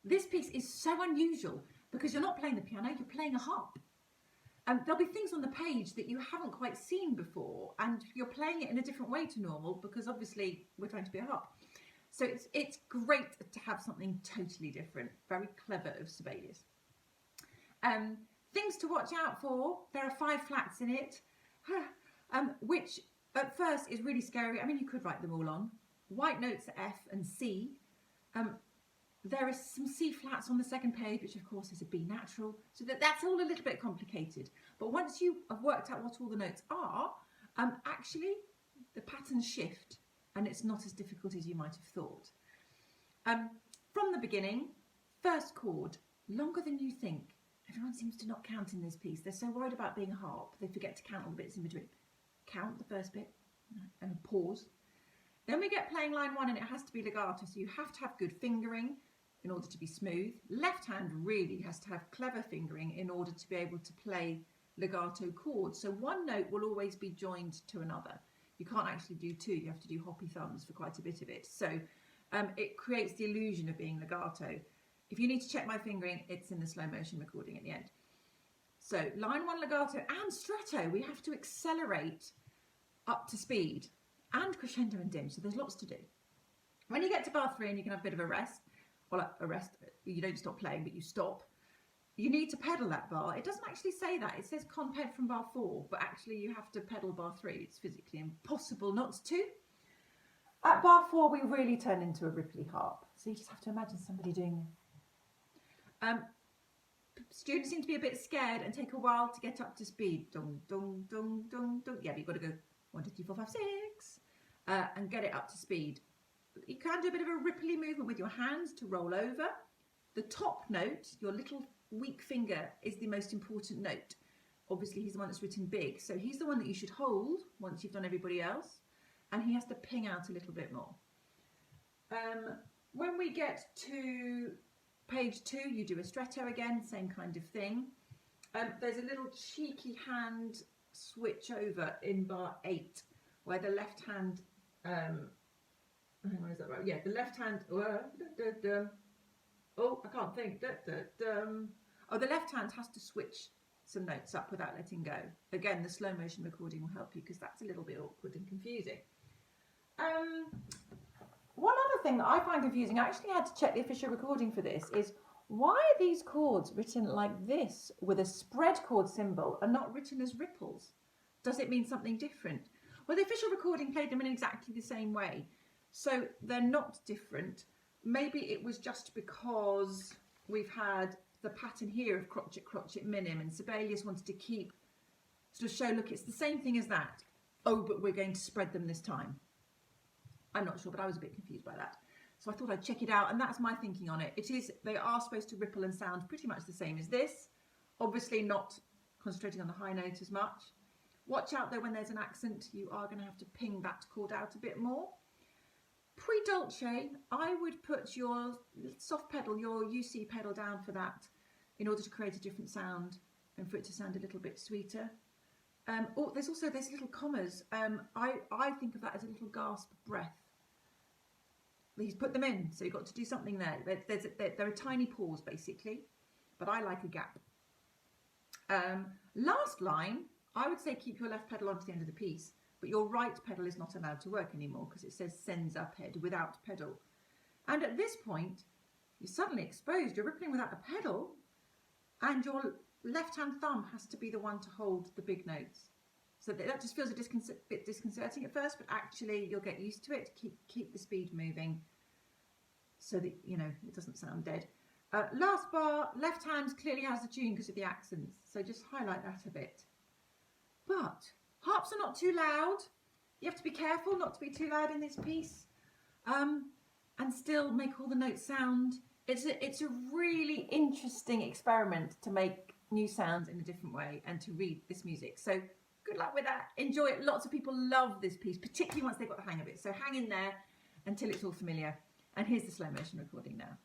This piece is so unusual because you're not playing the piano, you're playing a harp. There'll be things on the page that you haven't quite seen before, and you're playing it in a different way to normal because obviously we're trying to be a harp. So it's great to have something totally different. Very clever of Sibelius. Things to watch out for. There are 5 flats in it, which at first is really scary. I mean, you could write them all on. White notes are F and C. There are some C flats on the second page, which of course is a B natural. So that's all a little bit complicated. But once you have worked out what all the notes are, actually the patterns shift and it's not as difficult as you might have thought. From the beginning, first chord, longer than you think. Everyone seems to not count in this piece. They're so worried about being a harp, they forget to count all the bits in between. Count the first bit and pause. Then we get playing line 1 and it has to be legato, so you have to have good fingering in order to be smooth. Left hand really has to have clever fingering in order to be able to play legato chords. So one note will always be joined to another. You can't actually do 2, you have to do hoppy thumbs for quite a bit of it. So it creates the illusion of being legato. If you need to check my fingering, it's in the slow motion recording at the end. So line 1 legato and stretto, we have to accelerate up to speed, and crescendo and dim, so there's lots to do. When you get to bar 3 and you can have a bit of a rest, well, a rest, you don't stop playing, but you stop. You need to pedal that bar. It doesn't actually say that. It says con-ped from bar 4, but actually you have to pedal bar 3. It's physically impossible not to. At bar 4, we really turn into a Ripley harp. So you just have to imagine somebody doing students seem to be a bit scared and take a while to get up to speed. Dong, dong, dong, dong, dong. Yeah, but you've got to go 1, 2, 3, 4, 5, 6 and get it up to speed. You can do a bit of a Ripley movement with your hands to roll over. The top note, your little weak finger, is the most important note. Obviously, he's the one that's written big, so he's the one that you should hold once you've done everybody else, and he has to ping out a little bit more. When we get to page 2, you do a stretto again, same kind of thing. There's a little cheeky hand switch over in bar 8, where the left hand, hang on, is that right? Yeah, the left hand, oh, I can't think. Oh, the left hand has to switch some notes up without letting go. Again, the slow motion recording will help you because that's a little bit awkward and confusing. One other thing that I find confusing, I actually had to check the official recording for this, is why are these chords written like this with a spread chord symbol and not written as ripples? Does it mean something different? Well, the official recording played them in exactly the same way, so they're not different. Maybe it was just because we've had the pattern here of crotchet, crotchet, minim, and Sibelius wanted to keep, sort of show, look, it's the same thing as that. Oh, but we're going to spread them this time. I'm not sure, but I was a bit confused by that. So I thought I'd check it out, and that's my thinking on it. It is, they are supposed to ripple and sound pretty much the same as this. Obviously not concentrating on the high note as much. Watch out though, when there's an accent, you are going to have to ping that chord out a bit more. Pre-dolce, I would put your soft pedal, your UC pedal down for that in order to create a different sound and for it to sound a little bit sweeter. Oh, there's also these little commas. I think of that as a little gasp breath. He's put them in, so you've got to do something there. They're a tiny pause basically, but I like a gap. Last line, I would say keep your left pedal on to the end of the piece, but your right pedal is not allowed to work anymore because it says sends up head without pedal. And at this point, you're suddenly exposed. You're rippling without a pedal, and your left-hand thumb has to be the one to hold the big notes. So that just feels a bit disconcerting at first, but actually you'll get used to it. Keep the speed moving so that, you know, it doesn't sound dead. Last bar, left hand clearly has the tune because of the accents, so just highlight that a bit. But harps are not too loud. You have to be careful not to be too loud in this piece, and still make all the notes sound. It's a really interesting experiment to make new sounds in a different way and to read this music. So good luck with that. Enjoy it. Lots of people love this piece, particularly once they've got the hang of it. So hang in there until it's all familiar. And here's the slow motion recording now.